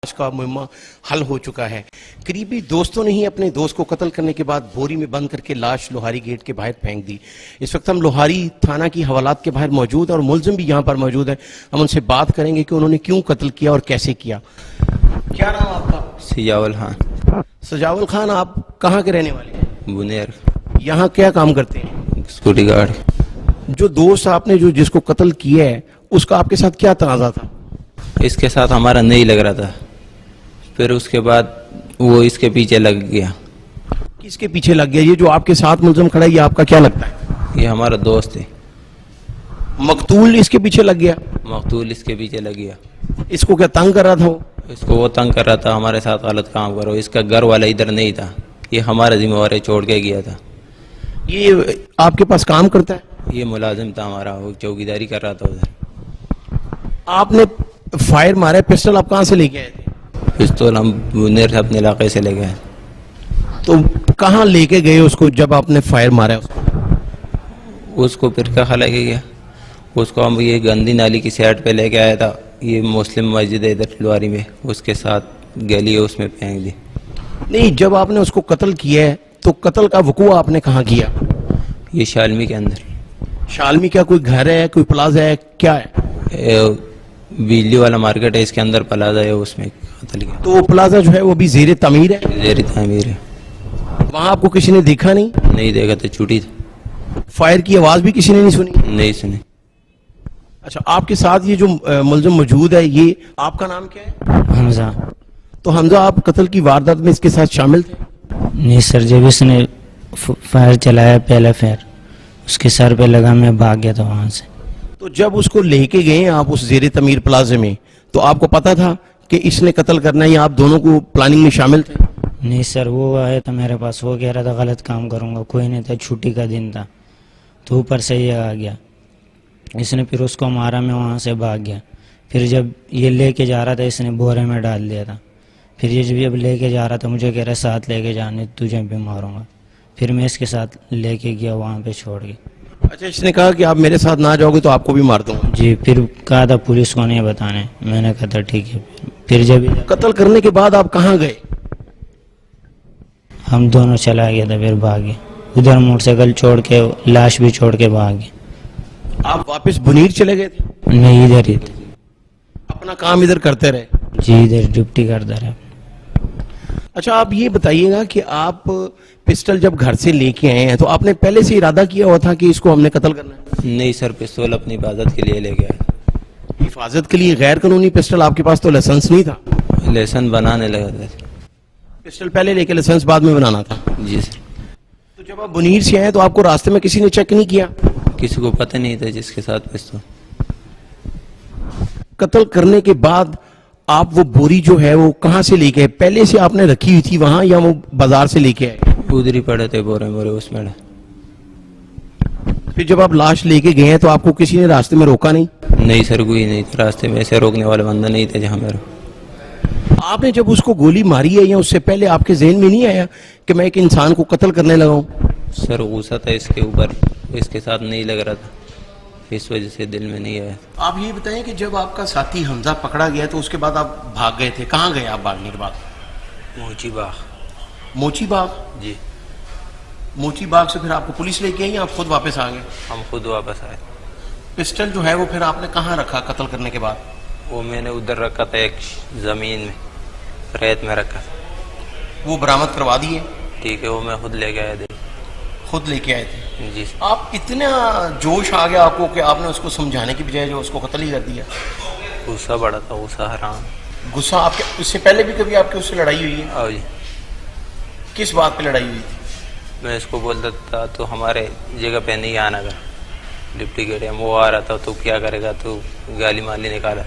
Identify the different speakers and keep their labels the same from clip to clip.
Speaker 1: اس کا معمہ حل ہو چکا ہے. قریبی دوستوں نے ہی اپنے دوست کو قتل کرنے کے بعد بوری میں بند کر کے لاش لوہاری گیٹ کے باہر پھینک دی. اس وقت ہم لوہاری تھانہ کی حوالات کے باہر موجود ہیں اور ملزم بھی یہاں پر موجود ہے. ہم ان سے بات کریں گے کہ انہوں نے کیوں قتل کیا اور کیسے کیا. کیا نام آپ کا؟
Speaker 2: سجاول خان.
Speaker 1: سجاول خان، آپ کہاں کے رہنے والے ہیں؟
Speaker 2: بنیر.
Speaker 1: یہاں کیا کام کرتے ہیں؟
Speaker 2: Scooty guard.
Speaker 1: جو دوست آپ نے جس کو قتل کیا ہے اس کا آپ کے ساتھ کیا تنازع تھا؟
Speaker 2: اس کے ساتھ ہمارا نہیں لگ رہا تھا، پھر اس کے بعد وہ اس کے پیچھے لگ گیا.
Speaker 1: کس کے پیچھے لگ گیا؟ یہ جو آپ کے ساتھ ملزم کھڑا ہے یہ آپ کا کیا لگتا ہے؟
Speaker 2: یہ ہمارا دوست ہے.
Speaker 1: مقتول اس کے پیچھے لگ گیا؟
Speaker 2: مقتول اس کے پیچھے لگ گیا.
Speaker 1: اس کو کیا تنگ کر رہا تھا وہ؟
Speaker 2: اس کو وہ تنگ کر رہا تھا ہمارے ساتھ غلط کام کرو. اس کا گھر والا ادھر نہیں تھا، یہ ہمارا ذمہ وار چھوڑ کے گیا تھا.
Speaker 1: یہ آپ کے پاس کام کرتا ہے؟
Speaker 2: یہ ملازم تھا ہمارا، وہ چوکیداری کر رہا تھا ادھر.
Speaker 1: آپ نے فائر مارا ہے، پسٹل آپ کہاں سے لے کے آئے تھے؟
Speaker 2: پستول ہم بنیر سے اپنے علاقے سے لے گئے.
Speaker 1: تو کہاں لے کے گئے اس کو جب آپ نے فائر مارا ہے اس کو؟
Speaker 2: اس کو پھر کہاں لے کے گیا؟ اس کو ہم یہ گندی نالی کی سائڈ پہ لے کے آیا تھا. یہ مسلم مسجد ہے ادھر لواری میں، اس کے ساتھ گلی ہے اس میں پھینک دی.
Speaker 1: نہیں، جب آپ نے اس کو قتل کیا ہے تو قتل کا وقوع آپ نے کہاں کیا؟
Speaker 2: یہ شالمی کے اندر.
Speaker 1: شالمی کیا کوئی گھر ہے، کوئی پلازا ہے، کیا ہے؟
Speaker 2: بجلی والا مارکیٹ ہے، اس کے اندر پلازا ہے، اس میں قتل کیا.
Speaker 1: تو وہ پلازا جو ہے وہ بھی زیر تعمیر ہے؟
Speaker 2: زیر تعمیر ہے.
Speaker 1: وہاں آپ کو کسی نے دیکھا نہیں؟
Speaker 2: نہیں دیکھا تو چھٹی تھی.
Speaker 1: فائر کی آواز بھی کسی نے نہیں سنی؟
Speaker 2: نہیں سنی.
Speaker 1: اچھا، آپ کے ساتھ یہ جو ملزم موجود ہے، یہ آپ کا نام کیا ہے؟
Speaker 3: حمزہ.
Speaker 1: تو حمزہ، آپ قتل کی واردات میں اس کے ساتھ شامل تھے؟
Speaker 3: نہیں سر، جب اس نے فائر چلایا پہلا فائر اس کے سر پہ لگا، میں بھاگ گیا تھا وہاں سے.
Speaker 1: تو جب اس کو لے کے گئے آپ اس زیر تعمیر پلازے میں، تو آپ کو پتا تھا کہ اس نے قتل کرنا ہے یا آپ دونوں کو پلاننگ میں شامل تھے؟
Speaker 3: نہیں سر، وہ آیا تھا میرے پاس، وہ کہہ رہا تھا غلط کام کروں گا، کوئی نہیں تھا، چھٹی کا دن تھا، تو اوپر سے یہ آ گیا. اس نے پھر اس کو مارا، میں وہاں سے بھاگ گیا. پھر جب یہ لے کے جا رہا تھا اس نے بورے میں ڈال دیا تھا. پھر یہ جب لے کے جا رہا تھا مجھے کہہ رہا ساتھ لے کے جانے، تجھے بھی ماروں گا. پھر میں اس کے ساتھ لے کے گیا وہاں پہ چھوڑ کے.
Speaker 1: اچھا، اس نے کہا کہ آپ میرے ساتھ نہ جاؤ گے تو آپ کو بھی مار دوں گا؟
Speaker 3: جی. پھر کہا تھا پولیس کو نہیں بتانے، میں نے کہا تھا ٹھیک ہے. پھر جب
Speaker 1: قتل کرنے کے بعد آپ کہاں گئے؟
Speaker 3: ہم دونوں چلا گیا تھا، پھر بھاگے ادھر، موٹر سائیکل چھوڑ کے لاش بھی چھوڑ کے بھاگے.
Speaker 1: آپ واپس بنیر چلے گئے تھے؟
Speaker 3: نہیں، ادھر ہی تھے.
Speaker 1: اپنا کام ادھر کرتے رہے؟
Speaker 3: جی، ادھر ڈیوٹی کرتا رہا.
Speaker 1: اچھا، آپ یہ بتائیے گا کہ آپ پسٹل جب گھر سے لے کے آئے ہیں تو آپ نے پہلے سے ارادہ کیا ہوا تھا کہ اس کو ہم نے قتل کرنا ہے؟
Speaker 2: نہیں سر، پستول اپنی حفاظت کے لیے لے گیا.
Speaker 1: حفاظت کے لیے غیر قانونی پسٹل؟ آپ کے پاس تو لائسنس نہیں تھا.
Speaker 2: لیسن بنانے لگا تھا.
Speaker 1: پسٹل پہلے لے کے لائسنس بعد میں بنانا تھا؟
Speaker 2: جی سر.
Speaker 1: تو جب آپ بنیر سے آئے تو آپ کو راستے میں کسی نے چیک نہیں کیا؟
Speaker 2: کسی کو پتہ نہیں تھا جس کے ساتھ پستول.
Speaker 1: قتل کرنے کے بعد آپ وہ بوری جو ہے وہ کہاں سے لے کے آئے؟ پہلے سے آپ نے رکھی ہوئی تھی وہاں یا وہ بازار سے لے کے آئے؟
Speaker 2: ادھر ہی پڑے تھے بورے بورے اس میں.
Speaker 1: پھر جب آپ لاش لے کے گئے ہیں تو آپ کو کسی نے راستے میں روکا نہیں؟
Speaker 2: نہیں سر، کوئی نہیں تھا راستے میں، ایسے روکنے والا بندہ نہیں تھا جہاں میرا.
Speaker 1: آپ نے جب اس کو گولی ماری ہے یا اس سے پہلے آپ کے ذہن میں نہیں آیا کہ میں ایک انسان کو قتل کرنے لگا ہوں؟
Speaker 2: سر غصہ تھا اس کے اوپر، اس کے ساتھ نہیں لگ رہا تھا، اس وجہ سے دل میں نہیں آیا.
Speaker 1: آپ یہ بتائیں کہ جب آپ کا ساتھی حمزہ پکڑا گیا تو اس کے بعد آپ بھاگ گئے تھے، کہاں گئے آپ بھاگنے کے بعد؟
Speaker 2: موچی باغ.
Speaker 1: موچی باغ؟
Speaker 2: جی.
Speaker 1: موچی باغ سے پھر آپ کو پولیس لے کے آئی یا آپ خود واپس آ گئے؟
Speaker 2: ہم خود واپس آئے.
Speaker 1: پسٹل جو ہے وہ پھر آپ نے کہاں رکھا قتل کرنے کے بعد؟
Speaker 2: وہ میں نے ادھر رکھا تھا، ایک زمین میں ریت میں رکھا.
Speaker 1: وہ برآمد کروا دیے؟
Speaker 2: ٹھیک ہے، وہ میں خود لے کے آیا تھا.
Speaker 1: خود لے کے آئے تھے؟
Speaker 2: جی.
Speaker 1: آپ اتنا جوش آ گیا آپ کو کہ آپ نے اس کو سمجھانے کی بجائے جو اس کو قتل ہی کر دیا؟
Speaker 2: غصہ بڑا تھا، غصہ حرام.
Speaker 1: غصہ آپ کے اس سے پہلے بھی کبھی آپ کی اس سے لڑائی ہوئی ہے؟
Speaker 2: آؤ جی.
Speaker 1: کس بات پہ لڑائی ہوئی تھی؟
Speaker 2: میں اس کو بولتا تھا تو ہمارے جگہ پہ نہیں آنا گا، ڈپٹی کے ٹائم وہ آ رہا تھا تو کیا کرے گا، تو گالی مالی نکالا.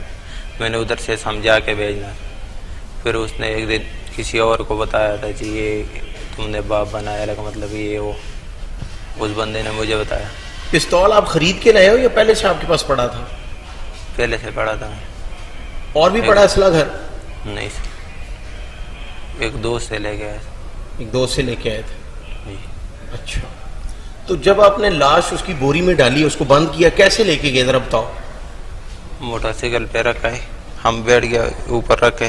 Speaker 2: میں نے ادھر سے سمجھا کے بھیجنا. پھر اس نے ایک دن کسی اور کو بتایا تھا کہ یہ تم نے باپ بنایا کا مطلب یہ وہ، اس بندے نے مجھے بتایا.
Speaker 1: پستول آپ خرید کے لائے ہو یا پہلے سے آپ کے پاس پڑا تھا؟
Speaker 2: پہلے سے پڑا تھا.
Speaker 1: اور بھی پڑا اسلحہ گھر؟
Speaker 2: نہیں سر، ایک دوست سے لے کے آئے.
Speaker 1: ایک دوست سے لے کے آئے تھے؟
Speaker 2: جی.
Speaker 1: اچھا، تو جب آپ نے لاش اس کی بوری میں ڈالی، اس کو بند کیا، کیسے لے کے گئے ذرا بتاؤ؟
Speaker 2: موٹر سائیکل پہ رکھا ہے، ہم بیٹھ گیا اوپر رکھے،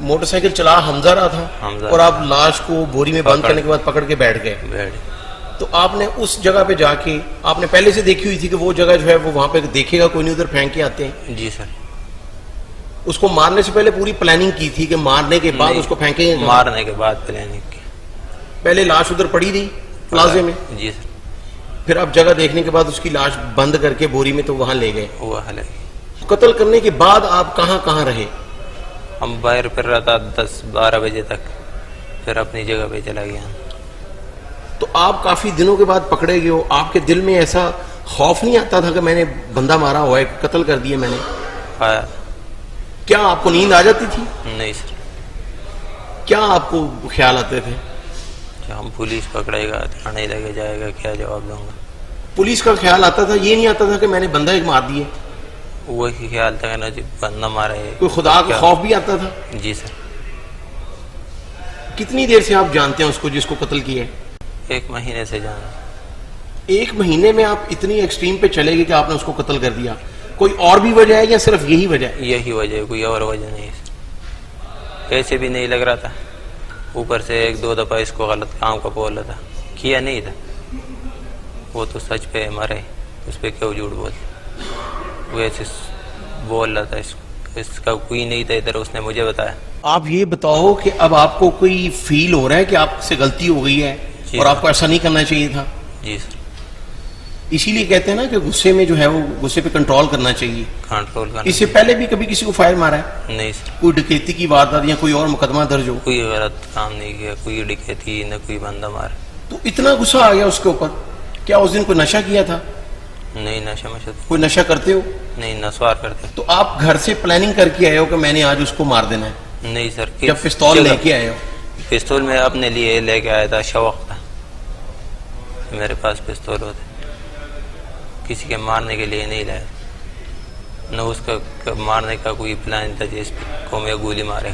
Speaker 1: موٹر سائیکل چلا حمزہ رہا تھا
Speaker 2: حمزہ
Speaker 1: اور آپ لاش کو بوری میں بند کرنے کے بعد پکڑ کے بیٹھ گئے. تو آپ نے اس جگہ پہ جا کے آپ نے پہلے سے دیکھی ہوئی تھی کہ وہ جگہ جو ہے وہ وہاں پہ دیکھے گا کوئی نہیں, ادھر پھینک کے آتے ہیں؟
Speaker 2: جی سر.
Speaker 1: اس کو مارنے سے پہلے پوری پلاننگ کی تھی کہ مارنے کے بعد اس کو پھینکیں گے؟
Speaker 2: مارنے کے بعد پلاننگ کی.
Speaker 1: پہلے لاش ادھر پڑی رہی پلازے میں؟
Speaker 2: جی سر.
Speaker 1: پھر اب جگہ دیکھنے کے بعد اس کی لاش بند کر کے بوری میں تو وہاں لے گئے.
Speaker 2: وہ حل ہے.
Speaker 1: قتل کرنے کے بعد آپ کہاں کہاں رہے؟
Speaker 2: ہم باہر پھر رہا تھا 10-12 بجے تک, پھر اپنی جگہ پہ چلا گیا.
Speaker 1: تو آپ کافی دنوں کے بعد پکڑے گئے ہو, آپ کے دل میں ایسا خوف نہیں آتا تھا کہ میں نے بندہ مارا ہوا ہے, قتل کر دیا میں نے؟
Speaker 2: آیا.
Speaker 1: کیا آپ کو نیند آ جاتی تھی؟
Speaker 2: نہیں سر.
Speaker 1: کیا آپ کو خیال آتے تھے؟
Speaker 2: ہم پولیس پکڑے گا, تھانے لگے جائے گا, کیا جواب دوں گا؟
Speaker 1: پولیس کا خیال آتا تھا, یہ نہیں آتا تھا کہ میں نے بندہ ایک مار دیے؟
Speaker 2: وہی خیال تھا کہ نا جی بندہ مارا ہے.
Speaker 1: کوئی خدا کا خوف بھی آتا تھا؟
Speaker 2: جی سر.
Speaker 1: کتنی دیر سے آپ جانتے ہیں اس کو جس کو قتل کیا ہے؟
Speaker 2: 1 مہینے سے جانا.
Speaker 1: 1 مہینے میں آپ اتنی ایکسٹریم پہ چلے گئے کہ آپ نے اس کو قتل کر دیا؟ کوئی اور بھی وجہ ہے یا صرف یہی وجہ ہے؟
Speaker 2: یہی وجہ ہے, کوئی اور وجہ نہیں ہے. ایسے بھی نہیں لگ رہا تھا, اوپر سے 1-2 دفعہ اس کو غلط کام کا بولا تھا, کیا نہیں تھا. وہ تو سچ پہ مرے, اس پہ کیوں جھوٹ بولتے؟ وہ ایسے بول رہا تھا, اس کا کوئی نہیں تھا ادھر, اس نے مجھے بتایا.
Speaker 1: آپ یہ بتاؤ کہ اب آپ کو کوئی فیل ہو رہا ہے کہ آپ سے غلطی ہو گئی ہے اور آپ کو ایسا نہیں کرنا چاہیے تھا؟
Speaker 2: جی سر.
Speaker 1: اسی لیے کہتے ہیں نا کہ غصے میں جو ہے وہ غصے پہ کنٹرول کرنا چاہیے.
Speaker 2: کنٹرول کرنا.
Speaker 1: اس سے پہلے بھی کبھی کسی کو فائر مارا ہے؟
Speaker 2: نہیں سر.
Speaker 1: کوئی ڈکیتی کی واردات یا کوئی اور مقدمہ درج ہو؟
Speaker 2: کوئی غلط کام نہیں کیا, کوئی ڈکیتی نہ کوئی بندہ مارا.
Speaker 1: تو اتنا غصہ آ گیا اس کے اوپر, کیا اس دن کوئی نشہ کیا تھا؟
Speaker 2: نہیں نشہ مشہ
Speaker 1: کوئی نشہ کرتے ہو؟
Speaker 2: نہیں, نسوار کرتے.
Speaker 1: تو آپ گھر سے پلاننگ کر کے آئے ہو کہ میں نے آج اس کو مار دینا ہے؟
Speaker 2: نہیں سر.
Speaker 1: جب پستول لے کے آئے ہو؟
Speaker 2: پستول میں اپنے لیے لے کے آیا تھا, شوق تھا میرے پاس پستول ہوتے, کسی کے مارنے کے لیے نہیں لایا. نہ اس کا مارنے کا کوئی پلان تھا جس کو میں گولی مارے.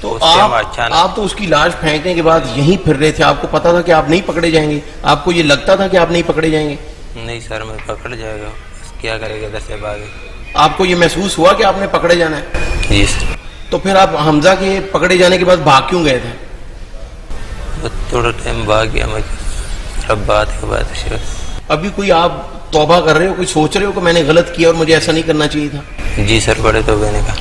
Speaker 1: تو آپ تو اس کی لاش پھینکنے کے بعد یہیں پھر رہے تھے, آپ کو پتا تھا کہ آپ نہیں پکڑے جائیں گے؟ آپ کو یہ لگتا تھا کہ آپ نہیں پکڑے جائیں گے؟
Speaker 2: نہیں سر, میں پکڑ جائے گا, کیا کرے گا, ادھر سے بھاگے.
Speaker 1: آپ کو یہ محسوس ہوا کہ آپ نے پکڑے جانا ہے؟
Speaker 2: جی سر.
Speaker 1: تو پھر آپ حمزہ کے پکڑے جانے کے بعد بھاگ کیوں گئے تھے؟
Speaker 2: تھوڑا ٹائم بھاگ گیا میں, رب بات ہے بات ہے.
Speaker 1: ابھی کوئی آپ توبہ کر رہے ہو, کوئی سوچ رہے ہو کہ میں نے غلط کیا اور مجھے ایسا نہیں کرنا چاہیے تھا؟
Speaker 2: جی سر, بڑے توبہ نے کہا.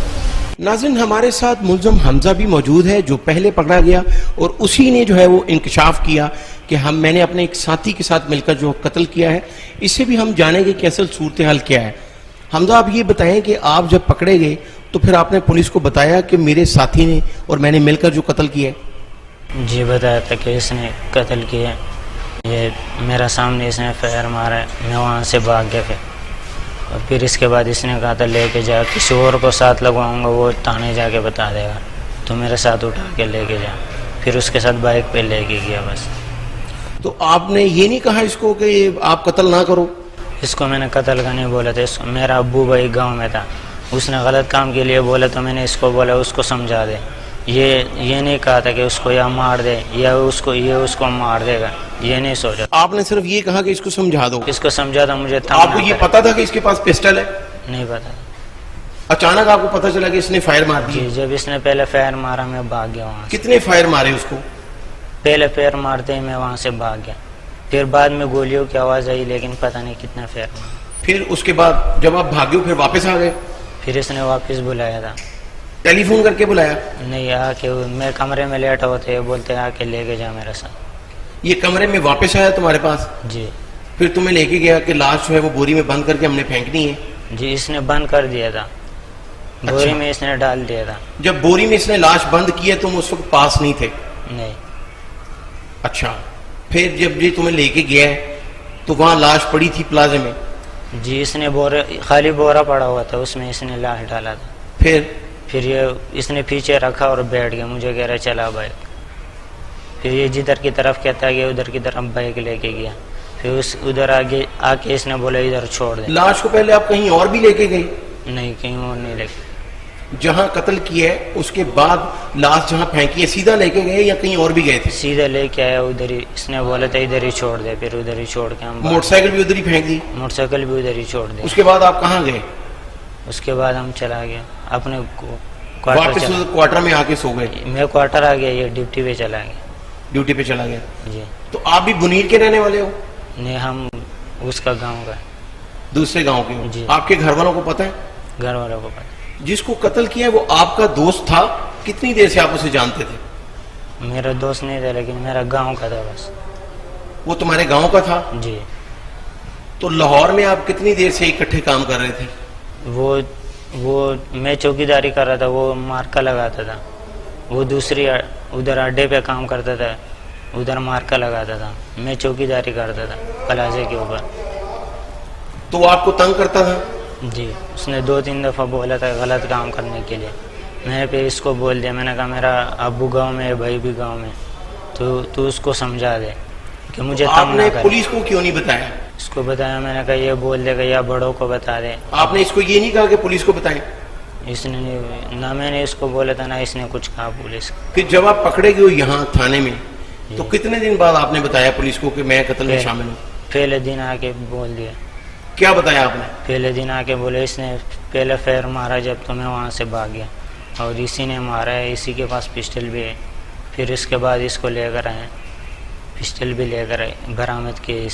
Speaker 1: ناظرین, ہمارے ساتھ ملزم حمزہ بھی موجود ہے جو پہلے پکڑا گیا اور اسی نے جو ہے وہ انکشاف کیا کہ میں نے اپنے ایک ساتھی کے ساتھ مل کر جو قتل کیا ہے. اس سے بھی ہم جانیں گے کہ اصل صورتحال کیا ہے. حمزہ, آپ یہ بتائیں کہ آپ جب پکڑے گئے تو پھر آپ نے پولیس کو بتایا کہ میرے ساتھی نے اور میں نے مل کر جو قتل کیا ہے؟
Speaker 3: جی بتایا تھا کہ اس نے قتل کیا, یہ میرا سامنے اس نے فائر مارا ہے, میں وہاں سے بھاگ گیا. اور پھر اس کے بعد اس نے کہا تھا لے کے جا, کسی اور کو ساتھ لگواؤں گا وہ تھانے جا کے بتا دے گا, تو میرے ساتھ اٹھا کے لے کے جا. پھر اس کے ساتھ بائک پہ لے کے گیا بس. تو
Speaker 1: آپ نے یہ نہیں کہا اس کو کہ آپ قتل نہ کرو؟
Speaker 3: اس کو میں نے قتل کا نہیں بولا تھا. میرا ابو بھائی گاؤں میں تھا, اس نے غلط کام کے لیے بولا تو میں نے اس کو بولا اس کو سمجھا دے. یہ نہیں کہا تھا کہ اس کو یا مار دے یا اس کو مار دے گا, یہ نہیں سوچا.
Speaker 1: آپ نے صرف یہ کہا کہ اس کو سمجھا دو؟
Speaker 3: اس کو سمجھا تھا. مجھے
Speaker 1: آپ کو یہ پتا تھا کہ اس کے پاس پسٹل ہے؟
Speaker 3: نہیں پتا.
Speaker 1: اچانک آپ کو پتا چلا کہ اس نے فائر مار دی؟
Speaker 3: جی, جب اس نے پہلے فائر مارا میں بھاگ گیا وہاں.
Speaker 1: کتنے فائر مارے اس کو؟
Speaker 3: پہلے فائر مارتے ہی میں وہاں سے بھاگ گیا, پھر بعد میں گولیوں کی آواز آئی لیکن پتہ نہیں کتنا فائر مارا.
Speaker 1: پھر اس کے بعد جب آپ بھاگے پھر واپس آ گئے؟
Speaker 3: پھر اس نے واپس بلایا تھا.
Speaker 1: ٹیلی فون کر کے بلایا؟
Speaker 3: نہیں, آ کے میں کمرے میں لیٹا ہوا تھا, بولتے آ کے لے کے جا میرے ساتھ.
Speaker 1: یہ کمرے میں واپس آیا تمہارے پاس؟
Speaker 3: جی.
Speaker 1: پھر تمہیں لے کے گیا کہ لاش جو ہے وہ بوری میں بند کر کے ہم نے پھینکنی ہے؟
Speaker 3: جی, اس نے بند کر دیا تھا, بوری میں اس نے ڈال دیا تھا.
Speaker 1: جب بوری میں اس نے لاش بند کی ہے تم اس وقت پاس نہیں تھے؟
Speaker 3: نہیں.
Speaker 1: اچھا, پھر جب یہ تمہیں لے کے گیا ہے تو وہاں لاش پڑی تھی پلازے میں؟
Speaker 3: جی, اس نے خالی بورا پڑا ہوا تھا, اس میں اس نے لاش ڈالا تھا.
Speaker 1: پھر
Speaker 3: یہ اس نے پیچھے رکھا اور بیٹھ گیا, مجھے کہہ رہا چلا بائک. پھر یہ جدھر کی طرف کہتا گیا ادھر کی طرف بائک لے کے گیا. پھر ادھر آگے آ کے اس نے بولا ادھر چھوڑ دے.
Speaker 1: لاش کو پہلے آپ کہیں اور بھی لے کے گئے؟
Speaker 3: نہیں, کہیں اور نہیں لے کے.
Speaker 1: جہاں قتل کیا ہے اس کے بعد لاش جہاں پھینکی ہے سیدھا لے کے گئے یا کہیں اور بھی گئے تھے؟
Speaker 3: سیدھا لے کے آیا ادھر ہی, اس نے بولا تھا ادھر ہی چھوڑ دے. پھر ادھر ہی چھوڑ کے ہم
Speaker 1: موٹر سائیکل بھی ادھر ہی پھینک دی؟
Speaker 3: موٹر سائیکل بھی ادھر ہی چھوڑ دے.
Speaker 1: اس کے بعد آپ کہاں گئے؟
Speaker 3: اس کے بعد ہم چلا گیا اپنے کوارٹر
Speaker 1: واپس
Speaker 3: چلا.
Speaker 1: کوارٹر میں آ کے سو گئے,
Speaker 3: میں کوارٹر آ گیا, یہ ڈپٹی پہ چلا گیا.
Speaker 1: ڈیوٹی پہ چلا گیا.
Speaker 3: جی
Speaker 1: تو آپ بھی بنیر کے رہنے والے ہو؟
Speaker 3: نہیں, ہم اس کا گاؤں کا
Speaker 1: دوسرے گاؤں کے ہو.
Speaker 3: جی.
Speaker 1: آپ کے گھر والوں کو پتہ ہے؟
Speaker 3: گھر والوں کو پتا.
Speaker 1: جس کو قتل کیا ہے وہ آپ کا دوست تھا, کتنی دیر سے آپ اسے جانتے تھے؟
Speaker 3: میرا دوست نہیں تھا لیکن میرا گاؤں کا تھا بس.
Speaker 1: وہ تمہارے گاؤں کا تھا؟
Speaker 3: جی.
Speaker 1: تو لاہور میں آپ کتنی دیر سے اکٹھے کام کر رہے تھے؟
Speaker 3: وہ میں چوکیداری کر رہا تھا, وہ مارکا لگاتا تھا. وہ دوسری ادھر اڈے پہ کام کرتا تھا, ادھر مارکا لگاتا تھا. میں چوکیداری کرتا تھا پلازے کے اوپر.
Speaker 1: تو وہ آپ کو تنگ کرتا تھا؟
Speaker 3: جی. اس نے 2-3 دفعہ بولا تھا غلط کام کرنے کے لیے. میں نے پھر اس کو بول دیا, میں نے کہا میرا ابو گاؤں میں ہے, بھائی بھی گاؤں میں, تو اس کو سمجھا دے کہ مجھے
Speaker 1: آپ
Speaker 3: تنگ نہ
Speaker 1: نے
Speaker 3: کرے.
Speaker 1: پولیس کو کیوں نہیں بتایا؟
Speaker 3: اس کو بتایا, میں نے کہا یہ بول دے گا یا بڑوں کو بتا دے.
Speaker 1: آپ نے اس کو یہ نہیں کہا کہ پولیس کو بتائیں؟
Speaker 3: اس نے نہ میں نے اس کو بولا تھا نہ اس نے کچھ کہا پولیس کو.
Speaker 1: پھر جب آپ پکڑے گئے ہو یہاں تھانے میں تو کتنے دن بعد آپ نے بتایا پولیس کو کہ میں قتل میں شامل ہوں؟
Speaker 3: پہلے دن آ کے بول دیا.
Speaker 1: کیا بتایا آپ نے؟
Speaker 3: پہلے دن آ کے بولے اس نے پہلے فیر مارا جب تو میں وہاں سے بھاگ گیا, اور اسی نے مارا ہے, اسی کے پاس پسٹل بھی ہے. پھر اس کے بعد اس کو لے کر آئے, پسٹل بھی لے کر آئے, برآمد کیے.